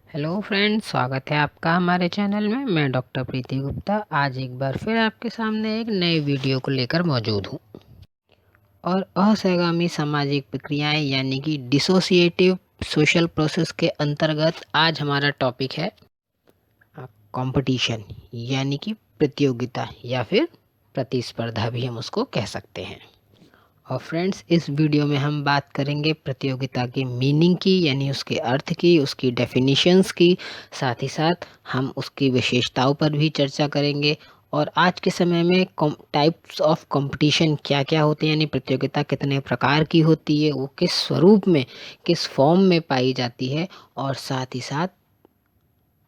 Hello friends, स्वागत है आपका हमारे चैनल में। मैं डॉक्टर प्रीति गुप्ता आज एक बार फिर आपके सामने एक नए वीडियो को लेकर मौजूद हूँ। और असहगामी सामाजिक प्रक्रियाएं यानी कि डिसोसिएटिव सोशल प्रोसेस के अंतर्गत आज हमारा टॉपिक है कंपटीशन यानी कि प्रतियोगिता या फिर प्रतिस्पर्धा भी हम उसको कह सकते हैं। और फ्रेंड्स, इस वीडियो में हम बात करेंगे प्रतियोगिता की मीनिंग की यानी उसके अर्थ की, उसकी डेफिनेशंस की, साथ ही साथ हम उसकी विशेषताओं पर भी चर्चा करेंगे। और आज के समय में टाइप्स ऑफ कंपटीशन क्या क्या होते हैं, यानी प्रतियोगिता कितने प्रकार की होती है, वो किस स्वरूप में, किस फॉर्म में पाई जाती है, और साथ ही साथ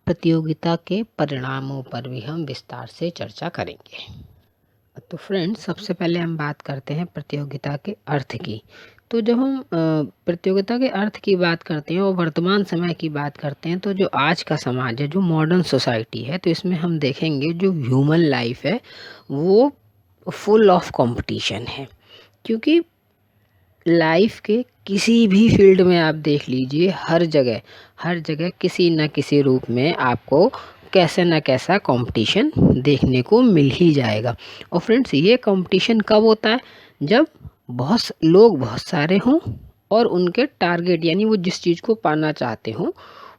प्रतियोगिता के परिणामों पर भी हम विस्तार से चर्चा करेंगे। तो फ्रेंड्स, सबसे पहले हम बात करते हैं प्रतियोगिता के अर्थ की। तो जब हम प्रतियोगिता के अर्थ की बात करते हैं और वर्तमान समय की बात करते हैं, तो जो आज का समाज है, जो मॉडर्न सोसाइटी है, तो इसमें हम देखेंगे जो ह्यूमन लाइफ है वो फुल ऑफ कंपटीशन है। क्योंकि लाइफ के किसी भी फील्ड में आप देख लीजिए, हर जगह किसी न किसी रूप में आपको कैसे न कैसा कंपटीशन देखने को मिल ही जाएगा। और फ्रेंड्स, ये कंपटीशन कब होता है? जब बहुत सारे हों और उनके टारगेट यानी वो जिस चीज़ को पाना चाहते हों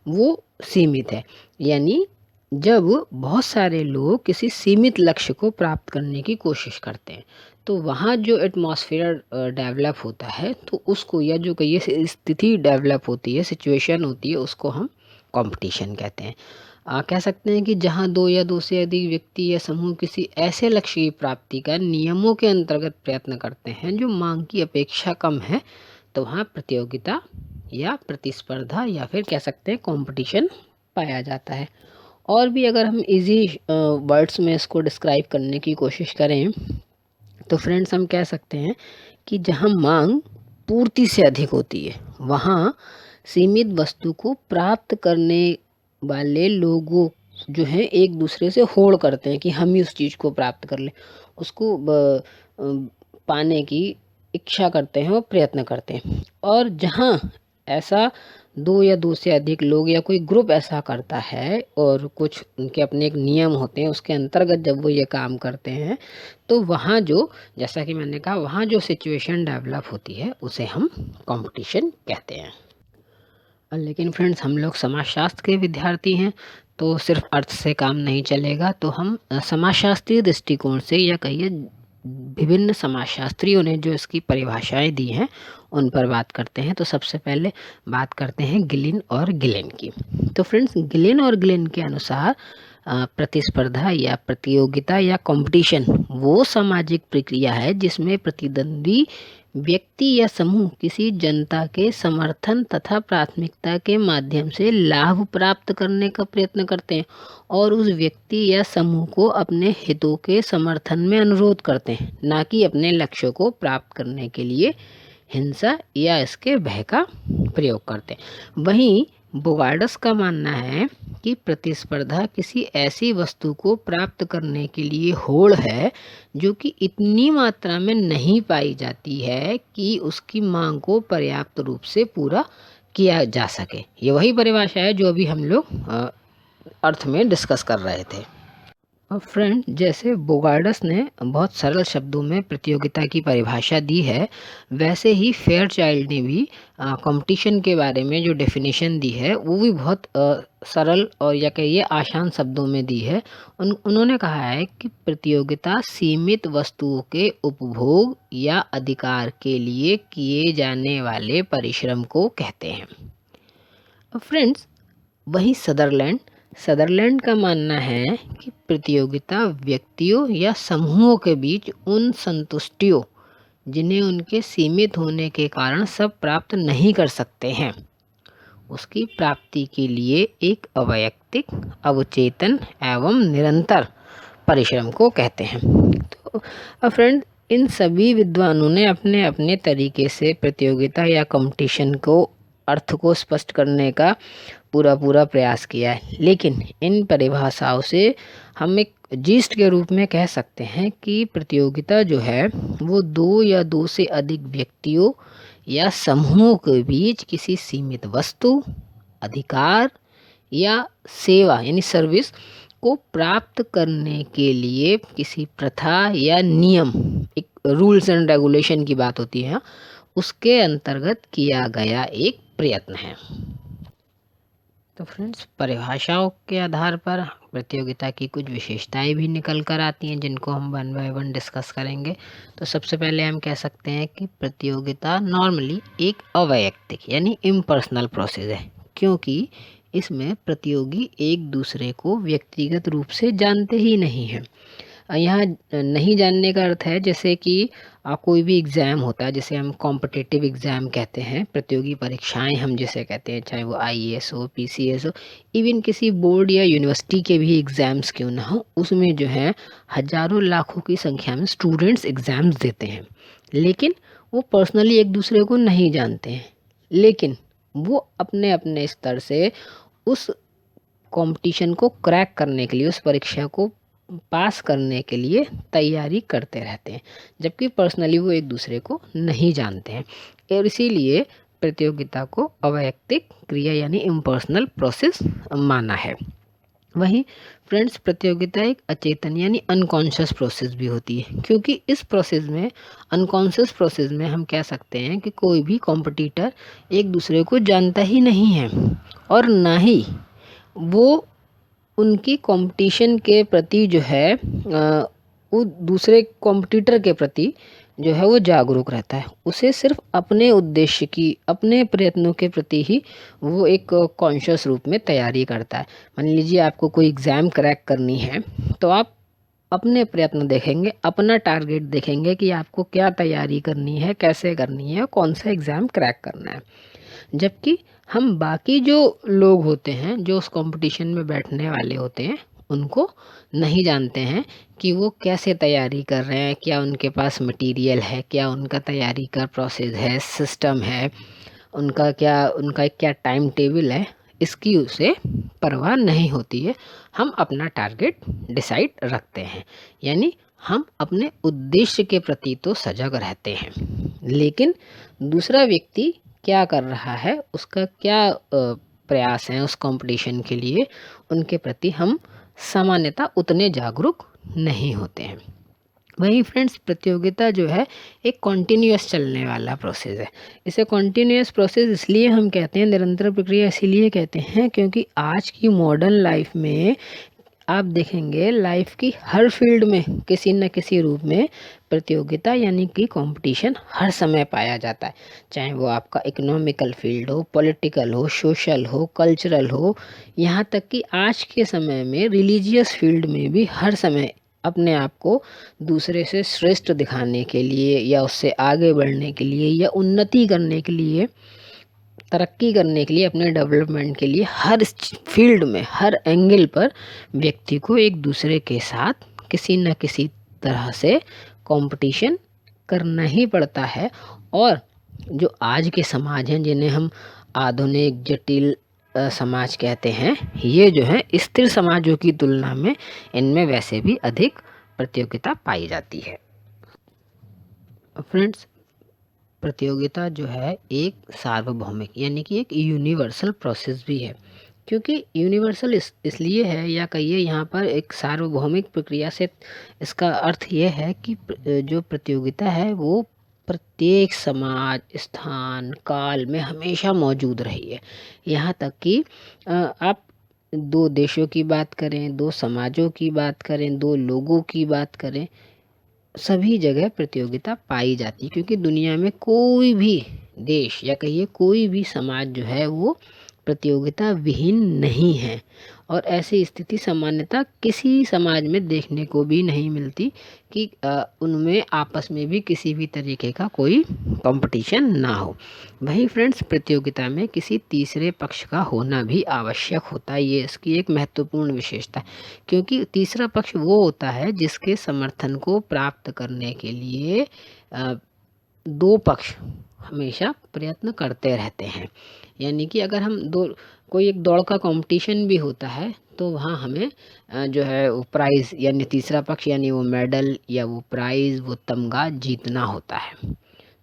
वो सीमित है। यानी जब बहुत सारे लोग किसी सीमित लक्ष्य को प्राप्त करने की कोशिश करते हैं, तो वहाँ जो एटमॉस्फेयर डेवलप होता है, तो उसको, या जो कहिए स्थिति डेवलप होती है, सिचुएशन होती है, उसको हम कंपटीशन कहते हैं। कह सकते हैं कि जहाँ दो या दो से अधिक व्यक्ति या समूह किसी ऐसे लक्ष्य की प्राप्ति का नियमों के अंतर्गत प्रयत्न करते हैं जो मांग की अपेक्षा कम है, तो वहाँ प्रतियोगिता या प्रतिस्पर्धा या फिर कह सकते हैं कंपटीशन पाया जाता है। और भी अगर हम इजी वर्ड्स में इसको डिस्क्राइब करने की कोशिश करें, तो फ्रेंड्स हम कह सकते हैं कि जहां मांग पूर्ति से अधिक होती है, वहां सीमित वस्तु को प्राप्त करने वाले लोगों जो हैं एक दूसरे से होड़ करते हैं कि हम ही उस चीज़ को प्राप्त कर लें, उसको पाने की इच्छा करते हैं और प्रयत्न करते हैं। और जहां ऐसा दो या दो से अधिक लोग या कोई ग्रुप ऐसा करता है और कुछ उनके अपने एक नियम होते हैं, उसके अंतर्गत जब वो ये काम करते हैं, तो वहाँ जो, जैसा कि मैंने कहा, वहाँ जो सिचुएशन डेवलप होती है उसे हम कंपटीशन कहते हैं। लेकिन फ्रेंड्स, हम लोग समाजशास्त्र के विद्यार्थी हैं, तो सिर्फ अर्थ से काम नहीं चलेगा। तो हम समाजशास्त्रीय दृष्टिकोण से, या कहिए विभिन्न समाजशास्त्रियों ने जो इसकी परिभाषाएं दी हैं उन पर बात करते हैं। तो सबसे पहले बात करते हैं गिलिन और गिलेन की। तो फ्रेंड्स, गिलिन और गिलेन के अनुसार प्रतिस्पर्धा या प्रतियोगिता या कंपटीशन वो सामाजिक प्रक्रिया है जिसमें प्रतिद्वंदी व्यक्ति या समूह किसी जनता के समर्थन तथा प्राथमिकता के माध्यम से लाभ प्राप्त करने का प्रयत्न करते हैं और उस व्यक्ति या समूह को अपने हितों के समर्थन में अनुरोध करते हैं, ना कि अपने लक्ष्यों को प्राप्त करने के लिए हिंसा या इसके भय का प्रयोग करते हैं। वहीं बोगार्डस का मानना है कि प्रतिस्पर्धा किसी ऐसी वस्तु को प्राप्त करने के लिए होड़ है जो कि इतनी मात्रा में नहीं पाई जाती है कि उसकी मांग को पर्याप्त रूप से पूरा किया जा सके। ये वही परिभाषा है जो अभी हम लोग अर्थ में डिस्कस कर रहे थे। और फ्रेंड, जैसे बोगार्डस ने बहुत सरल शब्दों में प्रतियोगिता की परिभाषा दी है, वैसे ही फेयर चाइल्ड ने भी कंपटीशन के बारे में जो डेफिनेशन दी है वो भी बहुत सरल और या कहिए आसान शब्दों में दी है। उन्होंने कहा है कि प्रतियोगिता सीमित वस्तुओं के उपभोग या अधिकार के लिए किए जाने वाले परिश्रम को कहते हैं। फ्रेंड्स, वहीं सदरलैंड का मानना है कि प्रतियोगिता व्यक्तियों या समूहों के बीच उन संतुष्टियों जिन्हें उनके सीमित होने के कारण सब प्राप्त नहीं कर सकते हैं, उसकी प्राप्ति के लिए एक अवैयक्तिक, अवचेतन एवं निरंतर परिश्रम को कहते हैं। तो फ्रेंड, इन सभी विद्वानों ने अपने अपने तरीके से प्रतियोगिता या कंपटीशन को अर्थ को स्पष्ट करने का पूरा प्रयास किया है। लेकिन इन परिभाषाओं से हम एक जीस्ट के रूप में कह सकते हैं कि प्रतियोगिता जो है वो दो या दो से अधिक व्यक्तियों या समूहों के बीच किसी सीमित वस्तु, अधिकार या सेवा यानी सर्विस को प्राप्त करने के लिए किसी प्रथा या नियम, एक रूल्स एंड रेगुलेशन की बात होती है, उसके अंतर्गत किया गया एक प्रयत्न है। तो फ्रेंड्स, परिभाषाओं के आधार पर प्रतियोगिता की कुछ विशेषताएं भी निकल कर आती हैं, जिनको हम वन बाय वन डिस्कस करेंगे। तो सबसे पहले हम कह सकते हैं कि प्रतियोगिता नॉर्मली एक अवैयक्तिक यानी इम्पर्सनल प्रोसेस है, क्योंकि इसमें प्रतियोगी एक दूसरे को व्यक्तिगत रूप से जानते ही नहीं हैं। यहाँ नहीं जानने का अर्थ है जैसे कि कोई भी एग्ज़ाम होता है, जिसे हम कॉम्पिटिटिव एग्ज़ाम कहते हैं, प्रतियोगी परीक्षाएं हम जिसे कहते हैं, चाहे वो आईएएस हो, पीसीएस हो, इवन किसी बोर्ड या यूनिवर्सिटी के भी एग्ज़ाम्स क्यों ना हो, उसमें जो है हज़ारों लाखों की संख्या में स्टूडेंट्स एग्ज़ाम्स देते हैं, लेकिन वो पर्सनली एक दूसरे को नहीं जानते हैं, लेकिन वो अपने अपने स्तर से उस कंपटीशन को क्रैक करने के लिए, उस परीक्षा को पास करने के लिए तैयारी करते रहते हैं, जबकि पर्सनली वो एक दूसरे को नहीं जानते हैं। और इसीलिए प्रतियोगिता को अवैयक्तिक क्रिया यानी इम्पर्सनल प्रोसेस माना है। वहीं फ्रेंड्स, प्रतियोगिता एक अचेतन यानी अनकॉन्शियस प्रोसेस भी होती है, क्योंकि इस प्रोसेस में, अनकॉन्शियस प्रोसेस में हम कह सकते हैं कि कोई भी कॉम्पिटिटर एक दूसरे को जानता ही नहीं है, और ना ही वो उनकी कंपटीशन के प्रति जो है वो दूसरे कॉम्पिटिटर के प्रति जो है वो जागरूक रहता है। उसे सिर्फ अपने उद्देश्य की, अपने प्रयत्नों के प्रति ही वो एक कॉन्शियस रूप में तैयारी करता है। मान लीजिए आपको कोई एग्ज़ाम क्रैक करनी है, तो आप अपने प्रयत्न देखेंगे, अपना टारगेट देखेंगे कि आपको क्या तैयारी करनी है, कैसे करनी है, कौन सा एग्ज़ाम क्रैक करना है। जबकि हम बाकी जो लोग होते हैं, जो उस कंपटीशन में बैठने वाले होते हैं, उनको नहीं जानते हैं कि वो कैसे तैयारी कर रहे हैं, क्या उनके पास मटेरियल है, क्या उनका तैयारी का प्रोसेस है, सिस्टम है, उनका क्या टाइम टेबल है, इसकी उसे परवाह नहीं होती है। हम अपना टारगेट डिसाइड रखते हैं, यानी हम अपने उद्देश्य के प्रति तो सजग रहते हैं, लेकिन दूसरा व्यक्ति क्या कर रहा है, उसका क्या प्रयास हैं उस कंपटीशन के लिए, उनके प्रति हम सामान्यतः उतने जागरूक नहीं होते हैं। वहीं फ्रेंड्स, प्रतियोगिता जो है एक कॉन्टिन्यूस चलने वाला प्रोसेस है। इसे कॉन्टिन्यूस प्रोसेस इसलिए हम कहते हैं, निरंतर प्रक्रिया इसीलिए कहते हैं, क्योंकि आज की मॉडर्न लाइफ में आप देखेंगे लाइफ की हर फील्ड में किसी न किसी रूप में प्रतियोगिता यानी कि कंपटीशन हर समय पाया जाता है। चाहे वो आपका इकोनॉमिकल फील्ड हो, पॉलिटिकल हो, सोशल हो, कल्चरल हो, यहाँ तक कि आज के समय में रिलीजियस फील्ड में भी हर समय अपने आप को दूसरे से श्रेष्ठ दिखाने के लिए, या उससे आगे बढ़ने के लिए, या उन्नति करने के लिए, तरक्की करने के लिए, अपने डेवलपमेंट के लिए हर फील्ड में, हर एंगल पर व्यक्ति को एक दूसरे के साथ किसी न किसी तरह से कंपटीशन करना ही पड़ता है। और जो आज के समाज हैं, जिन्हें हम आधुनिक जटिल समाज कहते हैं, ये जो है स्थिर समाजों की तुलना में इनमें वैसे भी अधिक प्रतियोगिता पाई जाती है। फ्रेंड्स, प्रतियोगिता जो है एक सार्वभौमिक यानी कि एक यूनिवर्सल प्रोसेस भी है, क्योंकि यूनिवर्सल इसलिए है, या कहिए यहाँ पर एक सार्वभौमिक प्रक्रिया से इसका अर्थ ये है कि जो प्रतियोगिता है वो प्रत्येक समाज, स्थान, काल में हमेशा मौजूद रही है। यहाँ तक कि आप दो देशों की बात करें, दो समाजों की बात करें, दो लोगों की बात करें, सभी जगह प्रतियोगिता पाई जाती है, क्योंकि दुनिया में कोई भी देश या कहिए कोई भी समाज जो है वो प्रतियोगिता विहीन नहीं है। और ऐसी स्थिति सामान्यतः किसी समाज में देखने को भी नहीं मिलती कि उनमें आपस में भी किसी भी तरीके का कोई कंपटीशन ना हो। वहीं फ्रेंड्स, प्रतियोगिता में किसी तीसरे पक्ष का होना भी आवश्यक होता है, ये इसकी एक महत्वपूर्ण विशेषता है, क्योंकि तीसरा पक्ष वो होता है जिसके समर्थन को प्राप्त करने के लिए दो पक्ष हमेशा प्रयत्न करते रहते हैं। यानी कि अगर हम कोई एक दौड़ का कंपटीशन भी होता है, तो वहाँ हमें जो है वो प्राइज़ यानी तीसरा पक्ष यानी वो मेडल या वो प्राइज़, वो तमगा जीतना होता है,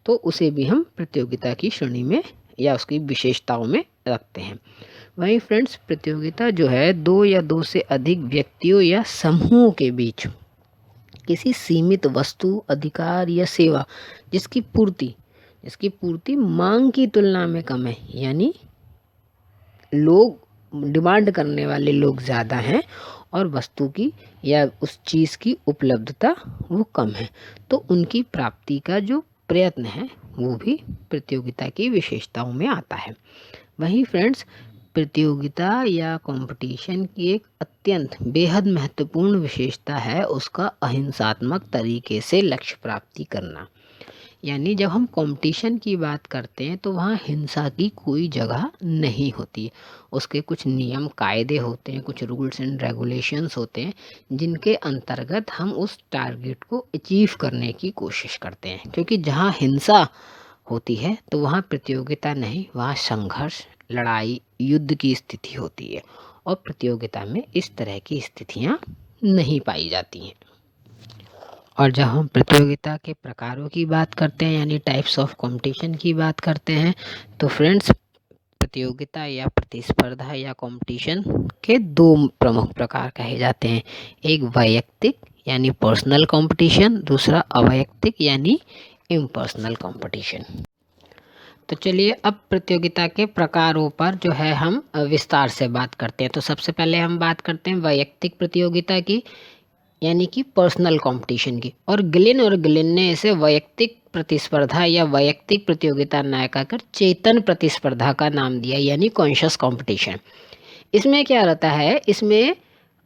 तो उसे भी हम प्रतियोगिता की श्रेणी में या उसकी विशेषताओं में रखते हैं। वहीं फ्रेंड्स प्रतियोगिता जो है दो या दो से अधिक व्यक्तियों या समूहों के बीच किसी सीमित वस्तु, अधिकार या सेवा जिसकी पूर्ति मांग की तुलना में कम है, यानी लोग डिमांड करने वाले लोग ज़्यादा हैं और वस्तु की या उस चीज़ की उपलब्धता वो कम है, तो उनकी प्राप्ति का जो प्रयत्न है वो भी प्रतियोगिता की विशेषताओं में आता है। वहीं फ्रेंड्स प्रतियोगिता या कंपटीशन की एक अत्यंत बेहद महत्वपूर्ण विशेषता है उसका अहिंसात्मक तरीके से लक्ष्य प्राप्ति करना। यानी जब हम कंपटीशन की बात करते हैं तो वहाँ हिंसा की कोई जगह नहीं होती है। उसके कुछ नियम कायदे होते हैं, कुछ रूल्स एंड रेगुलेशंस होते हैं जिनके अंतर्गत हम उस टारगेट को अचीव करने की कोशिश करते हैं। क्योंकि जहाँ हिंसा होती है तो वहाँ प्रतियोगिता नहीं, वहाँ संघर्ष, लड़ाई, युद्ध की स्थिति होती है और प्रतियोगिता में इस तरह की स्थितियाँ नहीं पाई जाती हैं। और जब हम प्रतियोगिता के प्रकारों की बात करते हैं यानी टाइप्स ऑफ कंपटीशन की बात करते हैं तो फ्रेंड्स प्रतियोगिता या प्रतिस्पर्धा या कंपटीशन के दो प्रमुख प्रकार कहे जाते हैं। एक वैयक्तिक यानी पर्सनल कंपटीशन, दूसरा अवैयक्तिक यानी इम्पर्सनल कंपटीशन। तो चलिए अब प्रतियोगिता के प्रकारों पर जो है हम विस्तार से बात करते हैं। तो सबसे पहले हम बात करते हैं वैयक्तिक प्रतियोगिता की यानी कि पर्सनल कंपटीशन की। और गिलिन ने इसे वैयक्तिक प्रतिस्पर्धा या वैयक्तिक प्रतियोगिता न कहकर चेतन प्रतिस्पर्धा का नाम दिया यानी कॉन्शियस कंपटीशन। इसमें क्या रहता है, इसमें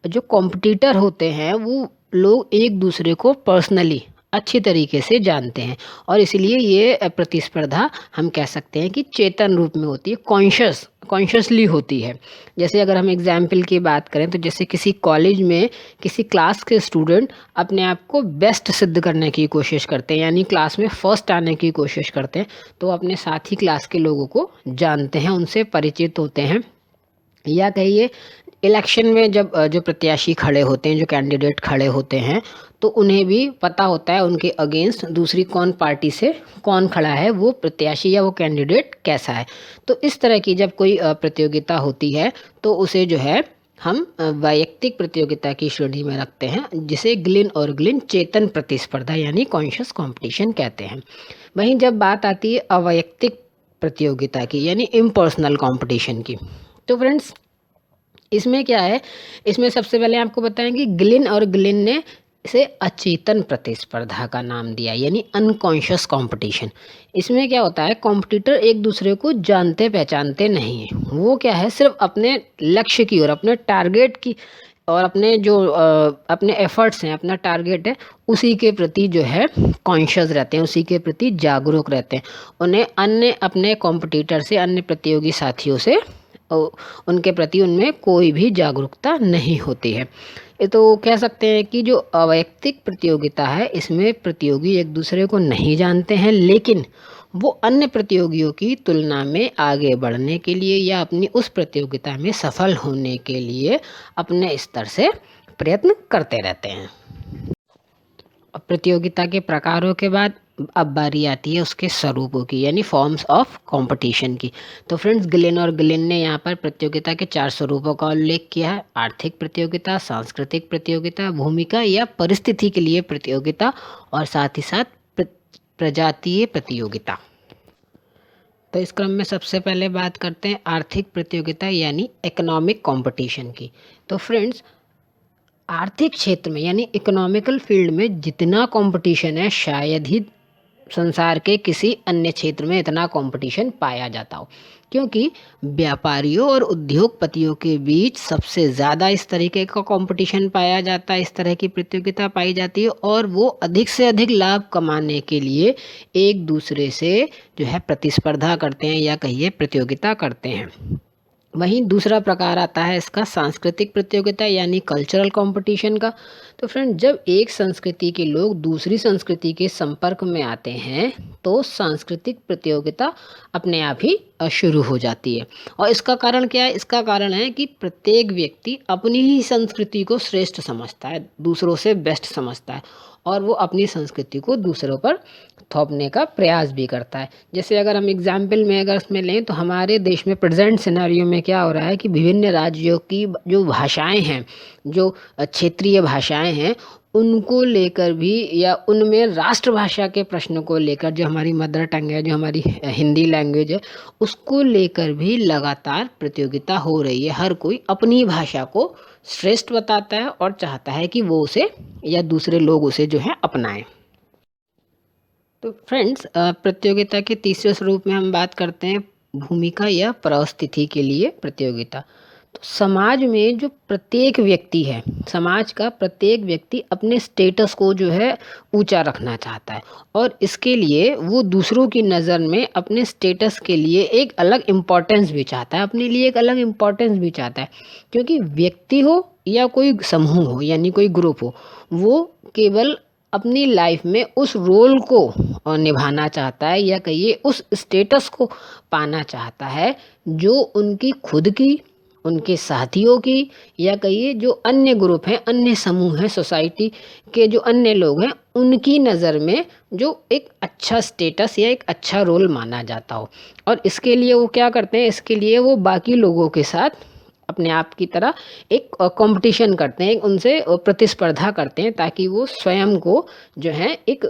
जो कॉम्पिटिटर होते हैं वो लोग एक दूसरे को पर्सनली अच्छी तरीके से जानते हैं और इसलिए ये प्रतिस्पर्धा हम कह सकते हैं कि चेतन रूप में होती है, कॉन्शियसली होती है। जैसे अगर हम एग्जाम्पल की बात करें तो जैसे किसी कॉलेज में किसी क्लास के स्टूडेंट अपने आप को बेस्ट सिद्ध करने की कोशिश करते हैं यानी क्लास में फर्स्ट आने की कोशिश करते हैं, तो अपने साथी क्लास के लोगों को जानते हैं, उनसे परिचित होते हैं। या कहिए इलेक्शन में जब जो प्रत्याशी खड़े होते हैं, जो कैंडिडेट खड़े होते हैं, तो उन्हें भी पता होता है उनके अगेंस्ट दूसरी कौन पार्टी से कौन खड़ा है, वो प्रत्याशी या वो कैंडिडेट कैसा है। तो इस तरह की जब कोई प्रतियोगिता होती है तो उसे जो है हम वैयक्तिक प्रतियोगिता की श्रेणी में रखते हैं, जिसे गिलिन चेतन प्रतिस्पर्धा यानी कॉन्शियस कंपटीशन कहते हैं। वहीं जब बात आती है अवैयक्तिक प्रतियोगिता की यानी इम्पर्सनल कंपटीशन की, तो फ्रेंड्स इसमें क्या है, इसमें सबसे पहले आपको बताएंगे गिलिन ने इसे अचेतन प्रतिस्पर्धा का नाम दिया यानी अनकॉन्शियस कंपटीशन। इसमें क्या होता है, कॉम्पिटिटर एक दूसरे को जानते पहचानते नहीं है, वो क्या है सिर्फ अपने लक्ष्य की ओर, अपने टारगेट की और अपने जो अपने एफर्ट्स हैं, अपना टारगेट है उसी के प्रति जो है कॉन्शियस रहते हैं, उसी के प्रति जागरूक रहते हैं। उन्हें अन्य अपने कॉम्पिटिटर से, अन्य प्रतियोगी साथियों से उनके प्रति उनमें कोई भी जागरूकता नहीं होती है। ये तो कह सकते हैं कि जो अवैयक्तिक प्रतियोगिता है इसमें प्रतियोगी एक दूसरे को नहीं जानते हैं, लेकिन वो अन्य प्रतियोगियों की तुलना में आगे बढ़ने के लिए या अपनी उस प्रतियोगिता में सफल होने के लिए अपने स्तर से प्रयत्न करते रहते हैं। अब प्रतियोगिता के प्रकारों के बाद अब बारी आती है उसके स्वरूपों की यानी फॉर्म्स ऑफ कंपटीशन की। तो फ्रेंड्स गिलिन ने यहाँ पर प्रतियोगिता के 4 स्वरूपों का उल्लेख किया है। आर्थिक प्रतियोगिता, सांस्कृतिक प्रतियोगिता, भूमिका या परिस्थिति के लिए प्रतियोगिता और साथ ही साथ प्रजातीय प्रतियोगिता। तो इस क्रम में सबसे पहले बात करते हैं आर्थिक प्रतियोगिता यानी इकोनॉमिक कंपटीशन की। तो फ्रेंड्स आर्थिक क्षेत्र में यानी इकोनॉमिकल फील्ड में जितना कंपटीशन है शायद ही संसार के किसी अन्य क्षेत्र में इतना कंपटीशन पाया जाता हो, क्योंकि व्यापारियों और उद्योगपतियों के बीच सबसे ज़्यादा इस तरीके का कंपटीशन पाया जाता है, इस तरह की प्रतियोगिता पाई जाती है और वो अधिक से अधिक लाभ कमाने के लिए एक दूसरे से जो है प्रतिस्पर्धा करते हैं या कहिए प्रतियोगिता करते हैं। वहीं दूसरा प्रकार आता है इसका सांस्कृतिक प्रतियोगिता यानी कल्चरल कंपटीशन का। तो फ्रेंड जब एक संस्कृति के लोग दूसरी संस्कृति के संपर्क में आते हैं तो सांस्कृतिक प्रतियोगिता अपने आप ही शुरू हो जाती है। और इसका कारण क्या है, इसका कारण है कि प्रत्येक व्यक्ति अपनी ही संस्कृति को श्रेष्ठ समझता है, दूसरों से बेस्ट समझता है और वो अपनी संस्कृति को दूसरों पर थोपने का प्रयास भी करता है। जैसे अगर हम एग्जाम्पल में अगर इसमें लें तो हमारे देश में प्रेजेंट सिनेरियो में क्या हो रहा है कि विभिन्न राज्यों की जो भाषाएं हैं, जो क्षेत्रीय भाषाएं हैं, उनको लेकर भी या उनमें राष्ट्रभाषा के प्रश्न को लेकर, जो हमारी मदर टंग है, जो हमारी हिंदी लैंग्वेज है, उसको लेकर भी लगातार प्रतियोगिता हो रही है। हर कोई अपनी भाषा को श्रेष्ठ बताता है और चाहता है कि वो उसे या दूसरे लोग उसे जो है अपनाएं। तो फ्रेंड्स, प्रतियोगिता के तीसरे स्वरूप में हम बात करते हैं भूमिका या परिस्थिति के लिए प्रतियोगिता। तो समाज में जो प्रत्येक व्यक्ति है, समाज का प्रत्येक व्यक्ति अपने स्टेटस को जो है ऊंचा रखना चाहता है और इसके लिए वो दूसरों की नज़र में अपने स्टेटस के लिए एक अलग इम्पोर्टेंस भी चाहता है, अपने लिए एक अलग इम्पोर्टेंस भी चाहता है। क्योंकि व्यक्ति हो या कोई समूह हो यानी कोई ग्रुप हो, वो केवल अपनी लाइफ में उस रोल को निभाना चाहता है या कहिए उस स्टेटस को पाना चाहता है जो उनकी खुद की, उनके साथियों की, या कहिए जो अन्य ग्रुप हैं, अन्य समूह हैं, सोसाइटी के जो अन्य लोग हैं, उनकी नज़र में जो एक अच्छा स्टेटस या एक अच्छा रोल माना जाता हो। और इसके लिए वो क्या करते हैं, इसके लिए वो बाकी लोगों के साथ अपने आप की तरह एक कंपटीशन करते हैं, उनसे प्रतिस्पर्धा करते हैं ताकि वो स्वयं को जो है एक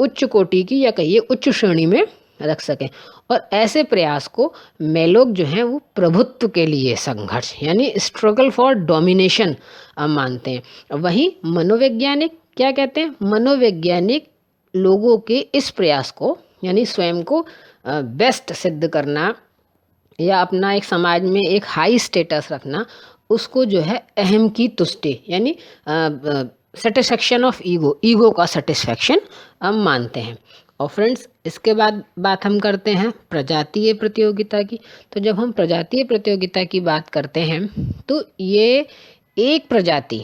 उच्च कोटि की या कहिए उच्च श्रेणी में रख सकें। और ऐसे प्रयास को में लोग जो हैं वो प्रभुत्व के लिए संघर्ष यानी स्ट्रगल फॉर डोमिनेशन मानते हैं। वहीं मनोवैज्ञानिक क्या कहते हैं, मनोवैज्ञानिक लोगों के इस प्रयास को यानी स्वयं को बेस्ट सिद्ध करना या अपना एक समाज में एक हाई स्टेटस रखना, उसको जो है अहम की तुष्टि यानी सेटिस्फेक्शन ऑफ ईगो, ईगो का सेटिस्फेक्शन हम मानते हैं। और फ्रेंड्स, इसके बाद बात हम करते हैं प्रजातीय प्रतियोगिता की। तो जब हम प्रजातीय प्रतियोगिता की बात करते हैं तो ये एक प्रजाति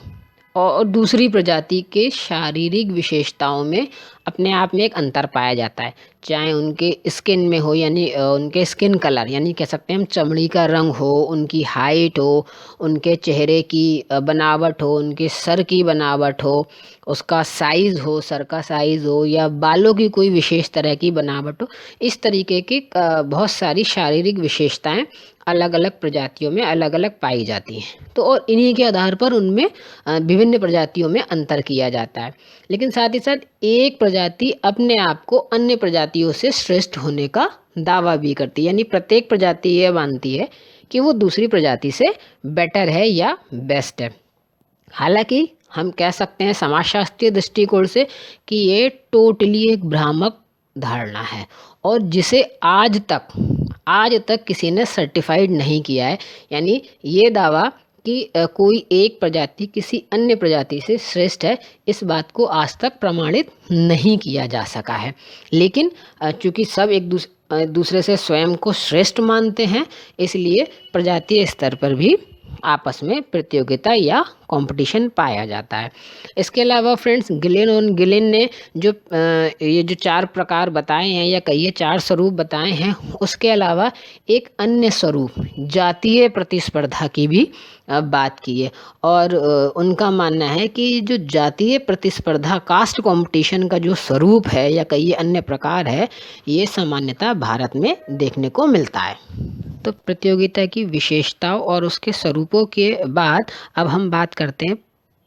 और दूसरी प्रजाति के शारीरिक विशेषताओं में अपने आप में एक अंतर पाया जाता है, चाहे उनके स्किन में हो यानी उनके स्किन कलर यानी कह सकते हैं हम चमड़ी का रंग हो, उनकी हाइट हो, उनके चेहरे की बनावट हो, उनके सर की बनावट हो, उसका साइज़ हो, सर का साइज़ हो, या बालों की कोई विशेष तरह की बनावट हो। इस तरीके की बहुत सारी शारीरिक विशेषताएं अलग अलग प्रजातियों में अलग अलग पाई जाती हैं। तो और इन्हीं के आधार पर उनमें विभिन्न प्रजातियों में अंतर किया जाता है। लेकिन साथ ही साथ एक प्रजाति अपने आप को अन्य प्रजातियों से श्रेष्ठ होने का दावा भी करती है, यानी प्रत्येक प्रजाति ये मानती है कि वो दूसरी प्रजाति से बेटर है या बेस्ट है। हालांकि हम कह सकते हैं समाजशास्त्रीय दृष्टिकोण से कि ये टोटली एक भ्रामक धारणा है और जिसे आज तक किसी ने सर्टिफाइड नहीं किया है। यानी ये दावा कि कोई एक प्रजाति किसी अन्य प्रजाति से श्रेष्ठ है, इस बात को आज तक प्रमाणित नहीं किया जा सका है। लेकिन चूंकि सब एक दूसरे से स्वयं को श्रेष्ठ मानते हैं, इसलिए प्रजातीय स्तर पर भी आपस में प्रतियोगिता या कंपटीशन पाया जाता है। इसके अलावा फ्रेंड्स, गिलिन ने जो ये जो 4 प्रकार बताए हैं या कहिए 4 स्वरूप बताए हैं, उसके अलावा एक अन्य स्वरूप जातीय प्रतिस्पर्धा की भी बात की है। और उनका मानना है कि जो जातीय प्रतिस्पर्धा कास्ट कंपटीशन का जो स्वरूप है या कई अन्य प्रकार है, ये सामान्यतः भारत में देखने को मिलता है। तो प्रतियोगिता की विशेषताओं और उसके स्वरूपों के बाद अब हम बात करते हैं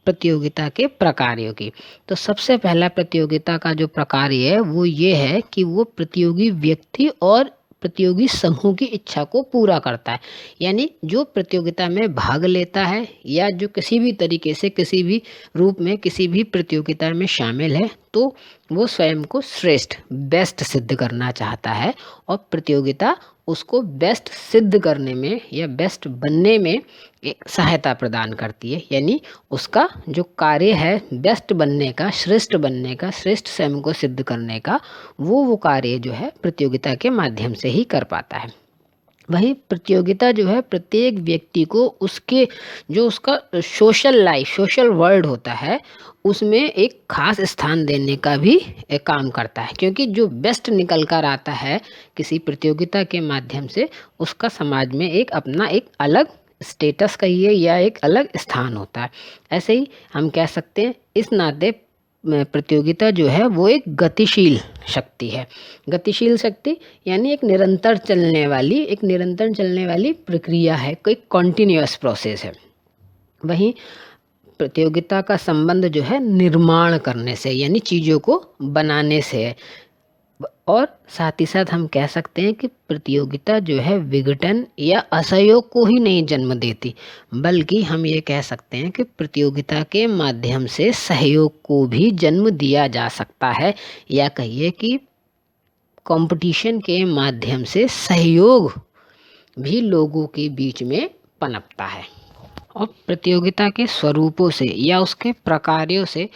प्रतियोगिता के प्रकारों की। तो सबसे पहला प्रतियोगिता का जो प्रकार है वो ये है कि वो प्रतियोगी व्यक्ति और प्रतियोगी समूह की इच्छा को पूरा करता है। यानी जो प्रतियोगिता में भाग लेता है या जो किसी भी तरीके से किसी भी रूप में किसी भी प्रतियोगिता में शामिल है, तो वो स्वयं को श्रेष्ठ बेस्ट सिद्ध करना चाहता है और प्रतियोगिता उसको बेस्ट सिद्ध करने में या बेस्ट बनने में एक सहायता प्रदान करती है। यानी उसका जो कार्य है बेस्ट बनने का, श्रेष्ठ बनने का, श्रेष्ठ स्वयं को सिद्ध करने का, वो कार्य जो है प्रतियोगिता के माध्यम से ही कर पाता है। वहीं प्रतियोगिता जो है प्रत्येक व्यक्ति को उसके जो उसका सोशल लाइफ, सोशल वर्ल्ड होता है, उसमें एक खास स्थान देने का भी एक काम करता है। क्योंकि जो बेस्ट निकल कर आता है किसी प्रतियोगिता के माध्यम से, उसका समाज में एक अपना एक अलग स्टेटस कहिए या एक अलग स्थान होता है। ऐसे ही हम कह सकते हैं, इस नाते प्रतियोगिता जो है वो एक गतिशील शक्ति है। गतिशील शक्ति यानी एक निरंतर चलने वाली प्रक्रिया है, कोई कॉन्टिन्यूअस प्रोसेस है। वहीं प्रतियोगिता का संबंध जो है निर्माण करने से यानी चीज़ों को बनाने से है। और साथ ही साथ हम कह सकते हैं कि प्रतियोगिता जो है विघटन या असहयोग को ही नहीं जन्म देती, बल्कि हम ये कह सकते हैं कि प्रतियोगिता के माध्यम से सहयोग को भी जन्म दिया जा सकता है, या कहिए कि कंपटीशन के माध्यम से सहयोग भी लोगों के बीच में पनपता है। और प्रतियोगिता के स्वरूपों से या उसके प्रकारों से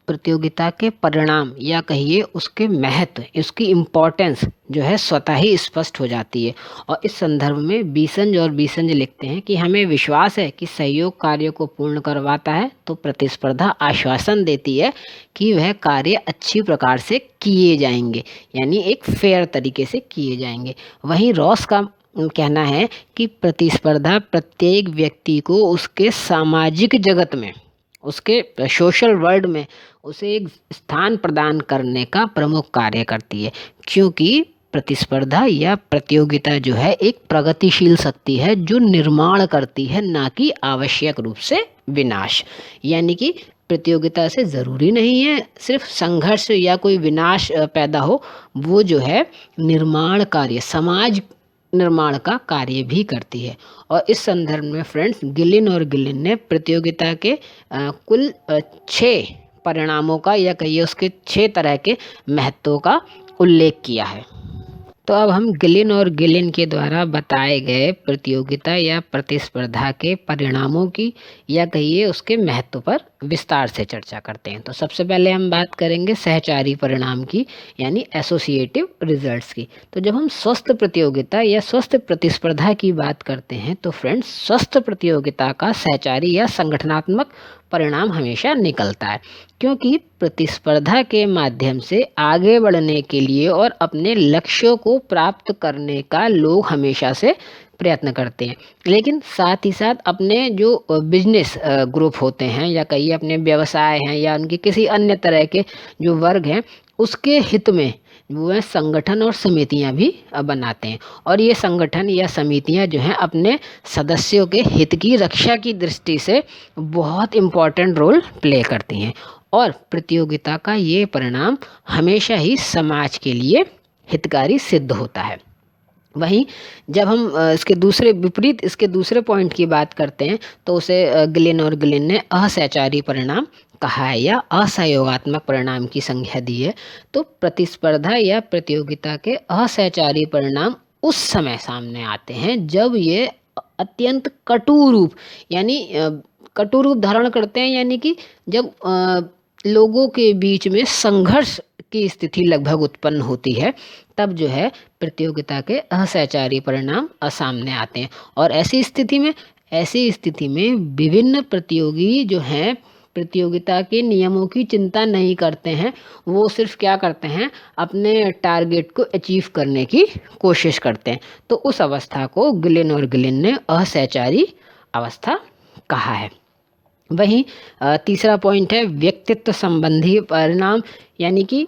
प्रतियोगिता के परिणाम या कहिए उसके महत्व, उसकी इम्पोर्टेंस जो है स्वतः ही स्पष्ट हो जाती है। और इस संदर्भ में बीसंज और बीसंज लिखते हैं कि हमें विश्वास है कि सहयोग कार्य को पूर्ण करवाता है, तो प्रतिस्पर्धा आश्वासन देती है कि वह कार्य अच्छी प्रकार से किए जाएंगे, यानी एक फेयर तरीके से किए जाएंगे। वहीं रॉस का कहना है कि प्रतिस्पर्धा प्रत्येक व्यक्ति को उसके सामाजिक जगत में, उसके सोशल वर्ल्ड में उसे एक स्थान प्रदान करने का प्रमुख कार्य करती है, क्योंकि प्रतिस्पर्धा या प्रतियोगिता जो है एक प्रगतिशील शक्ति है जो निर्माण करती है, ना कि आवश्यक रूप से विनाश। यानी कि प्रतियोगिता से ज़रूरी नहीं है सिर्फ संघर्ष या कोई विनाश पैदा हो, वो जो है निर्माण कार्य, समाज निर्माण का कार्य भी करती है। और इस संदर्भ में फ्रेंड्स गिलिन और गिलिन ने प्रतियोगिता के कुल 6 परिणामों का या कहिए उसके 6 तरह के महत्वों का उल्लेख किया है। तो अब हम गिलिन और गिलिन के द्वारा बताए गए प्रतियोगिता या प्रतिस्पर्धा के परिणामों की या कहिए उसके महत्व पर विस्तार से चर्चा करते हैं। तो सबसे पहले हम बात करेंगे सहचारी परिणाम की, यानी एसोसिएटिव रिजल्ट्स की। तो जब हम स्वस्थ प्रतियोगिता या स्वस्थ प्रतिस्पर्धा की बात करते हैं तो फ्रेंड्स स्वस्थ प्रतियोगिता का सहचारी या संगठनात्मक परिणाम हमेशा निकलता है, क्योंकि प्रतिस्पर्धा के माध्यम से आगे बढ़ने के लिए और अपने लक्ष्यों को प्राप्त करने का लोग हमेशा से प्रयत्न करते हैं। लेकिन साथ ही साथ अपने जो बिजनेस ग्रुप होते हैं या कई अपने व्यवसाय हैं या उनके किसी अन्य तरह के जो वर्ग हैं, उसके हित में वह संगठन और समितियां भी बनाते हैं। और ये संगठन या समितियां जो हैं अपने सदस्यों के हित की रक्षा की दृष्टि से बहुत इम्पोर्टेंट रोल प्ले करती हैं। और प्रतियोगिता का ये परिणाम हमेशा ही समाज के लिए हितकारी सिद्ध होता है। वहीं जब हम इसके दूसरे पॉइंट की बात करते हैं तो उसे गिलिन और गिलिन ने असहचारी परिणाम कहा है या असहयोगात्मक परिणाम की संज्ञा दी है। तो प्रतिस्पर्धा या प्रतियोगिता के असहचारी परिणाम उस समय सामने आते हैं जब ये अत्यंत कटु रूप यानी कटु रूप धारण करते हैं, यानी कि जब लोगों के बीच में संघर्ष की स्थिति लगभग उत्पन्न होती है, तब जो है प्रतियोगिता के असहचारी परिणाम सामने आते हैं। और ऐसी स्थिति में विभिन्न प्रतियोगी जो हैं प्रतियोगिता के नियमों की चिंता नहीं करते हैं, वो सिर्फ क्या करते हैं, अपने टारगेट को अचीव करने की कोशिश करते हैं। तो उस अवस्था को गिलिन और गिलिन ने असहचारी अवस्था कहा है। वहीं तीसरा पॉइंट है व्यक्तित्व संबंधी परिणाम, यानी कि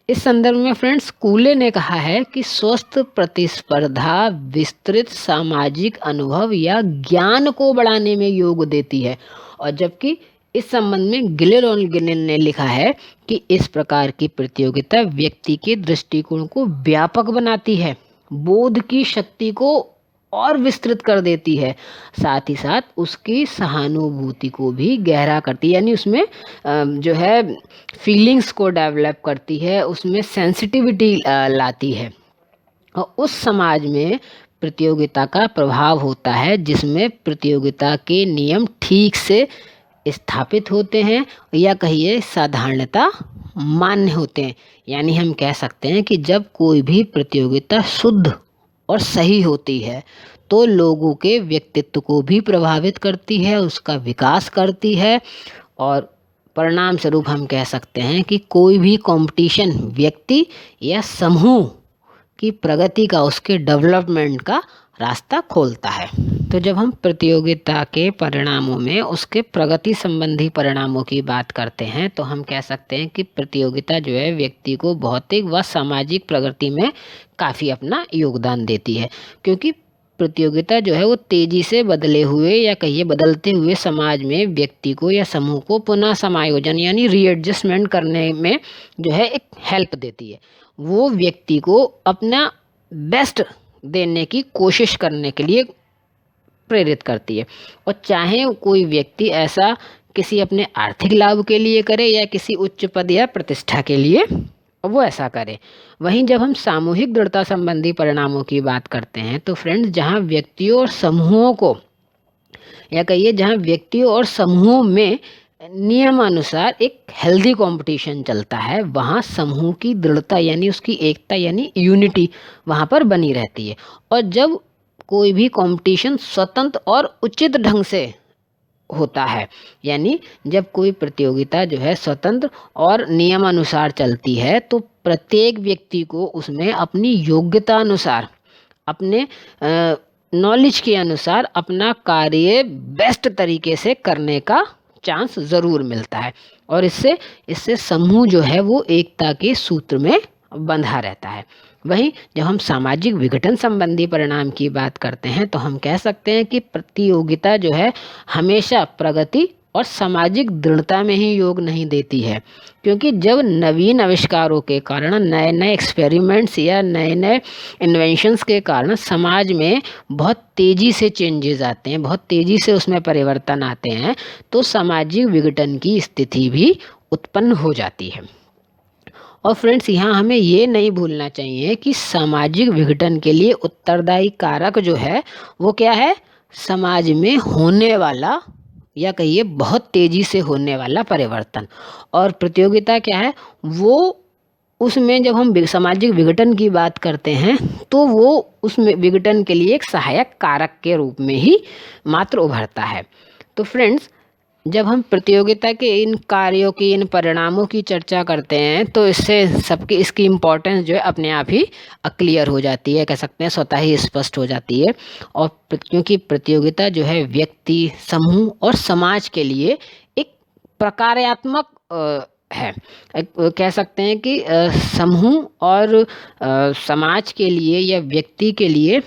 इस संदर्भ में फ्रेंड्स कूले ने कहा है कि स्वस्थ प्रतिस्पर्धा विस्तृत सामाजिक अनुभव या ज्ञान को बढ़ाने में योग देती है। और जबकि इस संबंध में गिलिन और गिलिन ने लिखा है कि इस प्रकार की प्रतियोगिता व्यक्ति के दृष्टिकोण को व्यापक बनाती है, बोध की शक्ति को और विस्तृत कर देती है, साथ ही साथ उसकी सहानुभूति को भी गहरा करती है, यानी उसमें जो है फीलिंग्स को डेवलप करती है, उसमें सेंसिटिविटी लाती है। और उस समाज में प्रतियोगिता का प्रभाव होता है जिसमें प्रतियोगिता के नियम ठीक से स्थापित होते हैं या कहिए साधारणता मान्य होते हैं। यानी हम कह सकते हैं कि जब कोई भी प्रतियोगिता शुद्ध और सही होती है तो लोगों के व्यक्तित्व को भी प्रभावित करती है, उसका विकास करती है। और परिणाम स्वरूप हम कह सकते हैं कि कोई भी कंपटीशन व्यक्ति या समूह की प्रगति का, उसके डेवलपमेंट का रास्ता खोलता है। तो जब हम प्रतियोगिता के परिणामों में उसके प्रगति संबंधी परिणामों की बात करते हैं तो हम कह सकते हैं कि प्रतियोगिता जो है व्यक्ति को भौतिक व सामाजिक प्रगति में काफ़ी अपना योगदान देती है, क्योंकि प्रतियोगिता जो है वो तेजी से बदले हुए या कहिए बदलते हुए समाज में व्यक्ति को या समूह को पुनः समायोजन यानी रीएडजस्टमेंट करने में जो है एक हेल्प देती है। वो व्यक्ति को अपना बेस्ट देने की कोशिश करने के लिए प्रेरित करती है, और चाहे कोई व्यक्ति ऐसा किसी अपने आर्थिक लाभ के लिए करे या किसी उच्च पद या प्रतिष्ठा के लिए वो ऐसा करे। वहीं जब हम सामूहिक दृढ़ता संबंधी परिणामों की बात करते हैं तो फ्रेंड्स, जहां व्यक्तियों और समूहों को या कहिए जहां व्यक्तियों और समूहों में नियमानुसार एक हेल्दी कंपटीशन चलता है, वहाँ समूह की दृढ़ता यानी उसकी एकता यानी यूनिटी वहाँ पर बनी रहती है। और जब कोई भी कंपटीशन स्वतंत्र और उचित ढंग से होता है, यानी जब कोई प्रतियोगिता जो है स्वतंत्र और नियमानुसार चलती है, तो प्रत्येक व्यक्ति को उसमें अपनी योग्यता अनुसार, अपने नॉलेज के अनुसार अपना कार्य बेस्ट तरीके से करने का चांस ज़रूर मिलता है, और इससे समूह जो है वो एकता के सूत्र में बंधा रहता है। वहीं जब हम सामाजिक विघटन संबंधी परिणाम की बात करते हैं तो हम कह सकते हैं कि प्रतियोगिता जो है हमेशा प्रगति और सामाजिक दृढ़ता में ही योग नहीं देती है, क्योंकि जब नवीन आविष्कारों के कारण, नए नए एक्सपेरिमेंट्स या नए नए इन्वेंशंस के कारण समाज में बहुत तेज़ी से चेंजेस आते हैं, बहुत तेज़ी से उसमें परिवर्तन आते हैं, तो सामाजिक विघटन की स्थिति भी उत्पन्न हो जाती है। और फ्रेंड्स, यहाँ हमें ये नहीं भूलना चाहिए कि सामाजिक विघटन के लिए उत्तरदायी कारक जो है वो क्या है, समाज में होने वाला या कहिए बहुत तेज़ी से होने वाला परिवर्तन। और प्रतियोगिता क्या है, वो उसमें जब हम सामाजिक विघटन की बात करते हैं तो वो उसमें विघटन के लिए एक सहायक कारक के रूप में ही मात्र उभरता है। तो फ्रेंड्स, जब हम प्रतियोगिता के इन कार्यों की, इन परिणामों की चर्चा करते हैं तो इसकी इम्पोर्टेंस जो है अपने आप ही क्लियर हो जाती है, कह सकते हैं स्वतः ही स्पष्ट हो जाती है। और क्योंकि प्रतियोगिता जो है व्यक्ति, समूह और समाज के लिए एक प्रकार्यात्मक है। कह सकते हैं कि समूह और समाज के लिए या व्यक्ति के लिए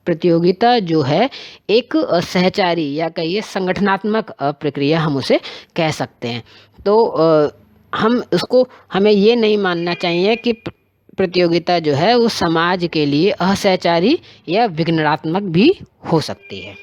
प्रतियोगिता जो है एक सहचारी या कहिए संगठनात्मक प्रक्रिया हम उसे कह सकते हैं। तो हमें ये नहीं मानना चाहिए कि प्रतियोगिता जो है वो समाज के लिए असहचारी या विघ्नात्मक भी हो सकती है।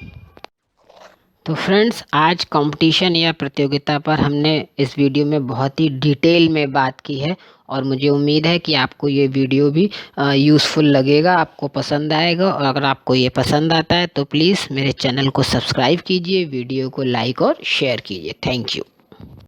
तो फ्रेंड्स, आज कंपटीशन या प्रतियोगिता पर हमने इस वीडियो में बहुत ही डिटेल में बात की है, और मुझे उम्मीद है कि आपको ये वीडियो भी यूज़फुल लगेगा, आपको पसंद आएगा। और अगर आपको ये पसंद आता है तो प्लीज़ मेरे चैनल को सब्सक्राइब कीजिए, वीडियो को लाइक और शेयर कीजिए। Thank you.